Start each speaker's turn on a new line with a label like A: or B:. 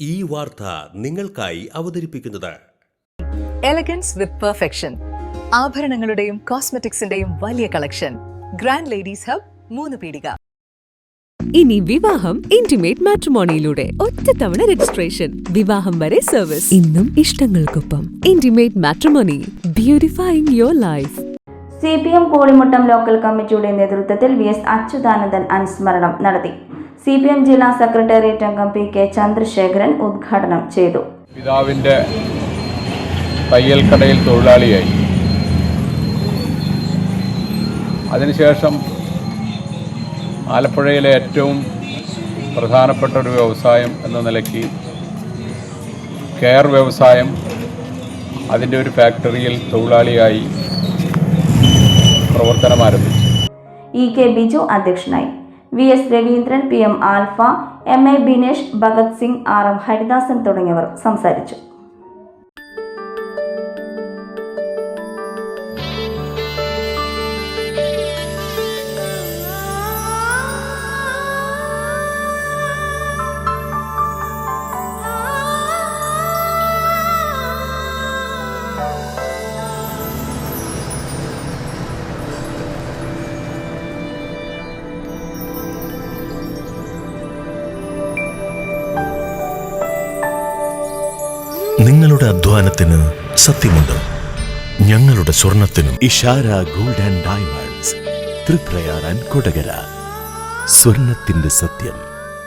A: ഈ വാർത്ത നിങ്ങൾക്കായി അവതരിപ്പിക്കുന്നത്
B: എലഗൻസ് വിത്ത് പെർഫെക്ഷൻ, ആഭരണങ്ങളുടെയും കോസ്മെറ്റിക്സിന്റെയും വലിയ കളക്ഷൻ. ഗ്രാൻഡ് ലേഡീസ് ഹബ്, 3 പീടിക.
C: ഇനി വിവാഹം ഇന്റിമേറ്റ് മാട്രിമോണിയിലൂടെ ഒറ്റത്തവണ രജിസ്ട്രേഷൻ, വിവാഹം വരെ സർവീസ്. ഇന്നും ഇഷ്ടങ്ങൾക്കൊപ്പം intimate matrimony, beautifying your life.
D: CPM Kolimuttam local കമ്മിറ്റിയുടെ നേതൃത്വത്തിൽ VS അച്യുതാനന്ദൻ അനുസ്മരണം നടത്തി. CPM ജില്ലാ സെക്രട്ടേറിയറ്റ് അംഗം PK ചന്ദ്രശേഖരൻ ഉദ്ഘാടനം ചെയ്തു.
E: പിതാവിൻ്റെ തയ്യൽക്കടയിൽ തൊഴിലാളിയായി, അതിനുശേഷം ആലപ്പുഴയിലെ ഏറ്റവും പ്രധാനപ്പെട്ട ഒരു വ്യവസായം എന്ന നിലയ്ക്ക് കെയർ വ്യവസായം, അതിൻ്റെ ഒരു ഫാക്ടറിയിൽ തൊഴിലാളിയായി പ്രവർത്തനം ആരംഭിച്ചു.
D: EK ബിജു അധ്യക്ഷനായി. VS Raveendran, PM Alpha, MA Binesh, Bhagat Singh, RM Haridasan തുടങ്ങിയവർ സംസാരിച്ചു.
F: നിങ്ങളുടെ അധ്വാനത്തിന് സത്യമുണ്ട്, ഞങ്ങളുടെ സ്വർണത്തിനും. Ishara gold and diamonds, Triprayar and Kodakara. സ്വർണത്തിന്റെ സത്യം.